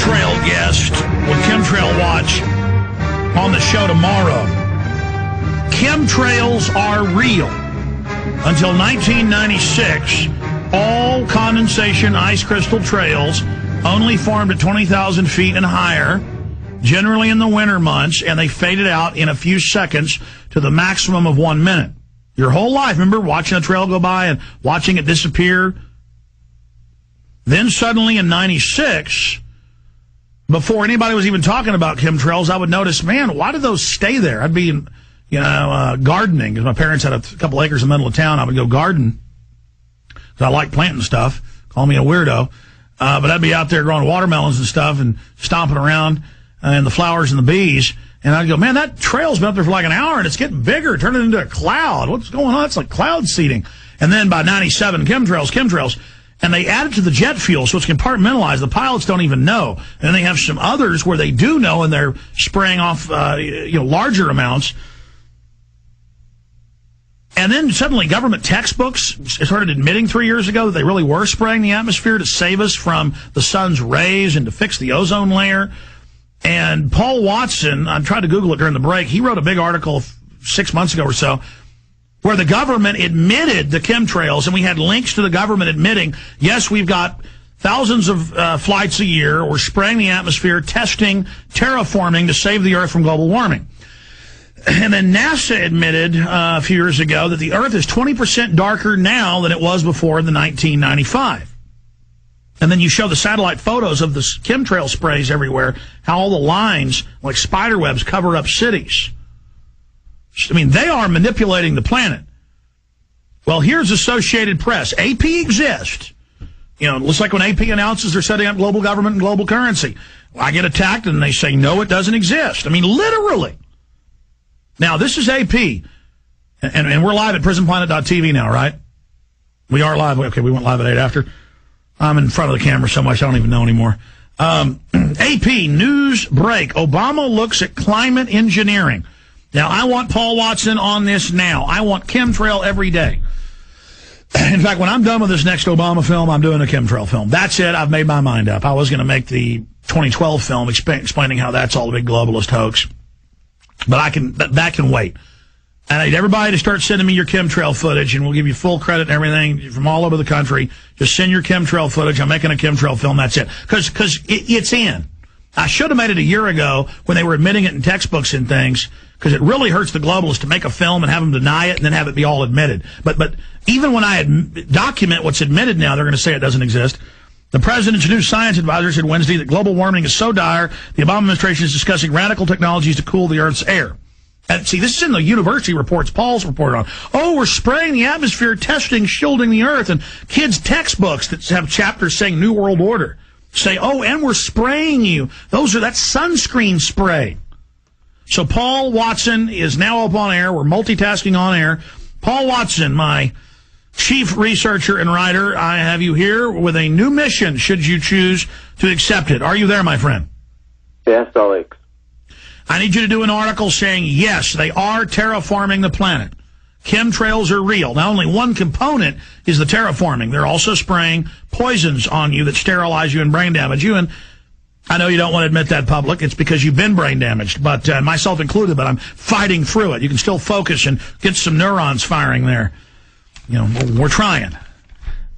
chemtrail guest with Chemtrail Watch on the show tomorrow. Chemtrails are real. Until 1996, all condensation ice crystal trails only formed at 20,000 feet and higher, generally in the winter months, and they faded out in a few seconds to the maximum of 1 minute. Your whole life, remember watching a trail go by and watching it disappear? Then suddenly in 96, before anybody was even talking about chemtrails, I would notice, man, why do those stay there? I'd be, gardening, because my parents had a couple acres in the middle of town. I would go garden, because I like planting stuff. Call me a weirdo. But I'd be out there growing watermelons and stuff and stomping around and the flowers and the bees. And I'd go, man, that trail's been up there for like an hour and it's getting bigger, turning into a cloud. What's going on? It's like cloud seeding. And then by 97, chemtrails. And they add it to the jet fuel, so it's compartmentalized. The pilots don't even know. And they have some others where they do know, and they're spraying off, larger amounts. And then suddenly government textbooks started admitting 3 years ago that they really were spraying the atmosphere to save us from the sun's rays and to fix the ozone layer. And Paul Watson, I tried to Google it during the break, he wrote a big article 6 months ago or so where the government admitted the chemtrails, and we had links to the government admitting, yes, we've got thousands of flights a year, we're spraying the atmosphere, testing, terraforming to save the Earth from global warming. And then NASA admitted a few years ago that the Earth is 20% darker now than it was before the 1995. And then you show the satellite photos of the chemtrail sprays everywhere, how all the lines, like spider webs, cover up cities. I mean, they are manipulating the planet. Well, here's Associated Press. AP exists. It looks like when AP announces they're setting up global government and global currency. I get attacked and they say, no, it doesn't exist. I mean, literally. Now, this is AP, and we're live at prisonplanet.tv now, right? We are live. Okay, we went live at 8 after. I'm in front of the camera so much I don't even know anymore. AP, news break. Obama looks at climate engineering. Now, I want Paul Watson on this now. I want chemtrail every day. In fact, when I'm done with this next Obama film, I'm doing a chemtrail film. That's it. I've made my mind up. I was going to make the 2012 film explaining how that's all a big globalist hoax. But that can wait. And I need everybody to start sending me your chemtrail footage, and we'll give you full credit and everything from all over the country. Just send your chemtrail footage. I'm making a chemtrail film. That's it. Because it's in. I should have made it a year ago when they were admitting it in textbooks and things, because it really hurts the globalists to make a film and have them deny it and then have it be all admitted. But even when I document what's admitted now, they're going to say it doesn't exist. The president's new science advisor said Wednesday that global warming is so dire, the Obama administration is discussing radical technologies to cool the Earth's air. And see, this is in the university reports Paul's reported on. Oh, we're spraying the atmosphere, testing, shielding the Earth, and kids' textbooks that have chapters saying New World Order say, oh, and we're spraying you. That's sunscreen spray. So Paul Watson is now up on air. We're multitasking on air. Paul Watson, my chief researcher and writer, I have you here with a new mission should you choose to accept it. Are you there, my friend? Yes, Alex. I need you to do an article saying, yes, they are terraforming the planet. Chemtrails are real. Now, only one component is the terraforming. They're also spraying poisons on you that sterilize you and brain damage you. And I know you don't want to admit that public. It's because you've been brain damaged, but myself included, but I'm fighting through it. You can still focus and get some neurons firing there. We're trying.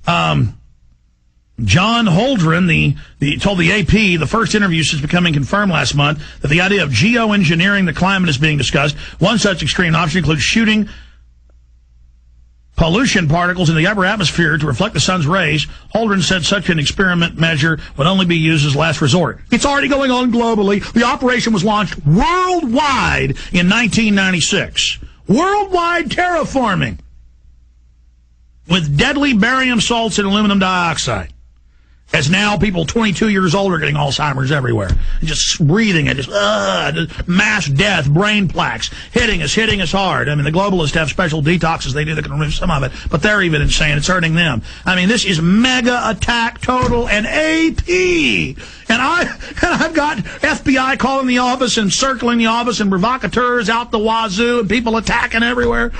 John Holdren, told the AP, the first interview since becoming confirmed last month, that the idea of geoengineering the climate is being discussed. One such extreme option includes shooting pollution particles in the upper atmosphere to reflect the sun's rays. Holdren said such an experiment measure would only be used as last resort. It's already going on globally. The operation was launched worldwide in 1996. Worldwide terraforming with deadly barium salts and aluminum dioxide. As now people 22 years old are getting Alzheimer's everywhere. Just breathing it, just mass death, brain plaques, hitting us hard. I mean, the globalists have special detoxes they do that can remove some of it, but they're even insane. It's hurting them. I mean, this is mega attack total and AP. And I've got FBI calling the office and circling the office and provocateurs out the wazoo and people attacking everywhere.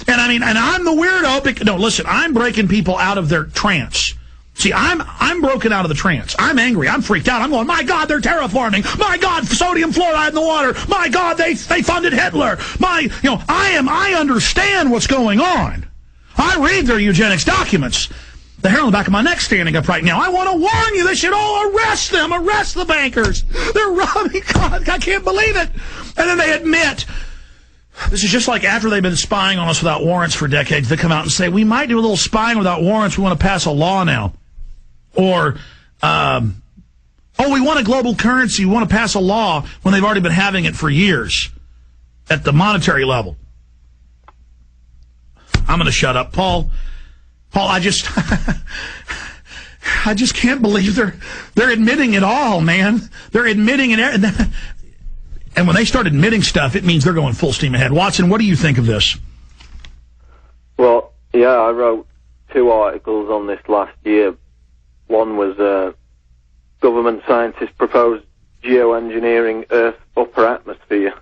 And I'm the weirdo. No, listen, I'm breaking people out of their trance. See, I'm broken out of the trance. I'm angry. I'm freaked out. I'm going, my God, they're terraforming. My God, sodium fluoride in the water. My God, they funded Hitler. I understand what's going on. I read their eugenics documents. The hair on the back of my neck standing up right now. I want to warn you, they should all arrest them. Arrest the bankers. They're robbing. God, I can't believe it. And then they admit. This is just like after they've been spying on us without warrants for decades, they come out and say, we might do a little spying without warrants. We want to pass a law now. Or, we want a global currency. We want to pass a law when they've already been having it for years at the monetary level. I'm going to shut up. Paul, I just can't believe they're admitting it all, man. They're admitting it. And when they start admitting stuff, it means they're going full steam ahead. Watson, what do you think of this? Well, yeah, I wrote 2 articles on this last year. One was government scientists proposed geoengineering Earth's upper atmosphere.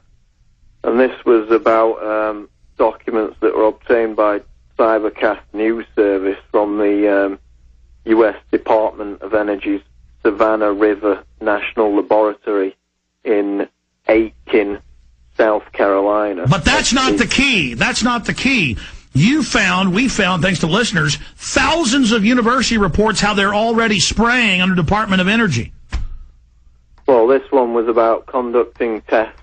And this was about documents that were obtained by Cybercast News Service from the U.S. Department of Energy's Savannah River National Laboratory in Aiken, South Carolina. But that's not the key. That's not the key. We found, thanks to listeners, thousands of university reports how they're already spraying under Department of Energy. Well, this one was about conducting tests,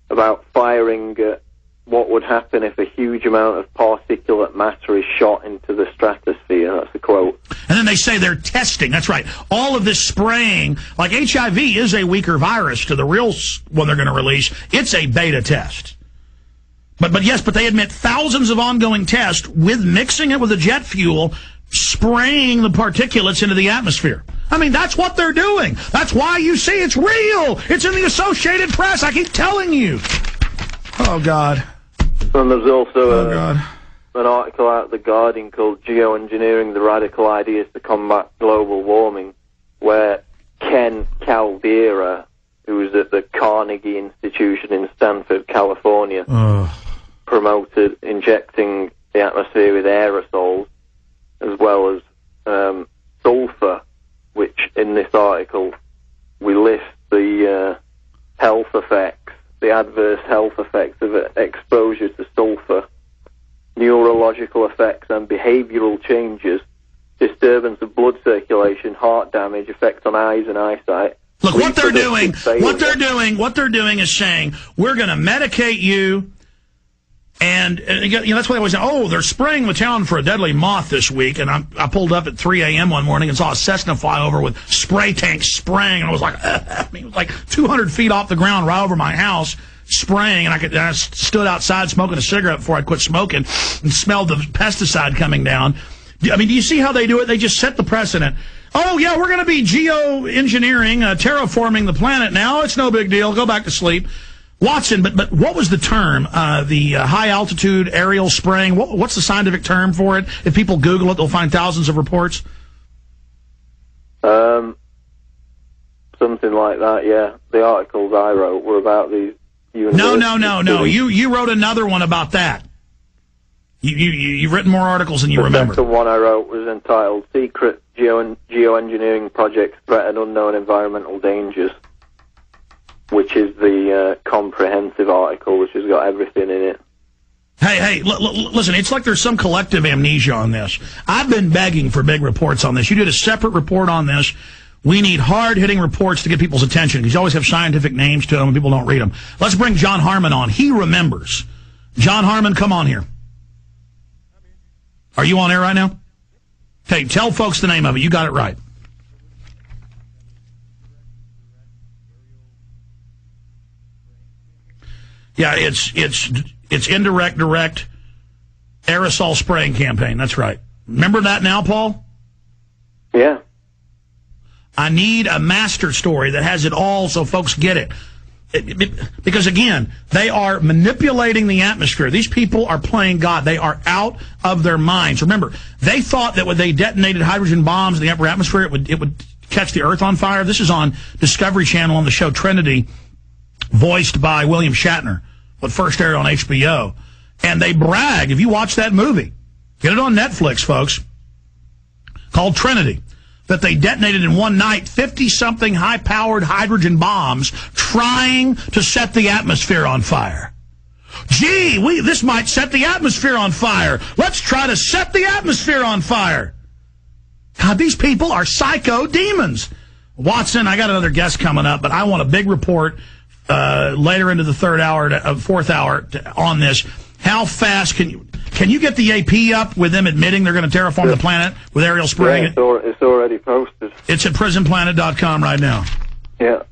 about firing what would happen if a huge amount of particulate matter is shot into the stratosphere. That's a quote. And then they say they're testing. That's right. All of this spraying, like HIV is a weaker virus to the real one they're going to release. It's a beta test. But they admit thousands of ongoing tests with mixing it with the jet fuel, spraying the particulates into the atmosphere. I mean, that's what they're doing. That's why you see it's real. It's in the Associated Press. I keep telling you. Oh, God. And there's also an article out of The Guardian called Geoengineering, the Radical Ideas to Combat Global Warming, where Ken Caldeira, who was at the Carnegie Institution in Stanford, California, promoted injecting the atmosphere with aerosols, as well as sulfur, which in this article we list the health effects, the adverse health effects of exposure to sulfur, neurological effects and behavioral changes, disturbance of blood circulation, heart damage, effects on eyes and eyesight. Look, what they're doing is saying, we're going to medicate you, and that's why they always say, they're spraying the town for a deadly moth this week, and I pulled up at 3 a.m. one morning and saw a Cessna fly over with spray tanks spraying, and I was like, it was like 200 feet off the ground right over my house, spraying, and I stood outside smoking a cigarette before I quit smoking and smelled the pesticide coming down. I mean, do you see how they do it? They just set the precedent. Oh, yeah, we're going to be geoengineering, terraforming the planet now. It's no big deal. Go back to sleep. Watson, but what was the term? The high-altitude aerial spraying? What's the scientific term for it? If people Google it, they'll find thousands of reports. Something like that, yeah. The articles I wrote were about these... No. You wrote another one about that. You've written more articles than you remember. The second one I wrote was entitled Secret Geoengineering Projects Threaten Unknown Environmental Dangers, which is the comprehensive article, which has got everything in it. Hey, listen, it's like there's some collective amnesia on this. I've been begging for big reports on this. You did a separate report on this. We need hard-hitting reports to get people's attention, because you always have scientific names to them and people don't read them. Let's bring John Harmon on. He remembers. John Harmon, come on here. Are you on air right now? Okay, tell folks the name of it. You got it right. Yeah, it's indirect, direct aerosol spraying campaign. That's right. Remember that now, Paul? Yeah. I need a master story that has it all so folks get it. Because, again, they are manipulating the atmosphere. These people are playing God. They are out of their minds. Remember, they thought that when they detonated hydrogen bombs in the upper atmosphere, it would catch the Earth on fire. This is on Discovery Channel on the show Trinity, voiced by William Shatner, what first aired on HBO. And they brag, if you watch that movie, get it on Netflix, folks, called Trinity. that they detonated in one night 50-something high-powered hydrogen bombs trying to set the atmosphere on fire. Gee, this might set the atmosphere on fire. Let's try to set the atmosphere on fire. God, these people are psycho demons. Watson, I got another guest coming up, but I want a big report later into the fourth hour on this. How fast can you get the AP up with them admitting they're going to terraform the planet with aerial spraying? Yeah, it's already posted. It's at prisonplanet.com right now. Yeah.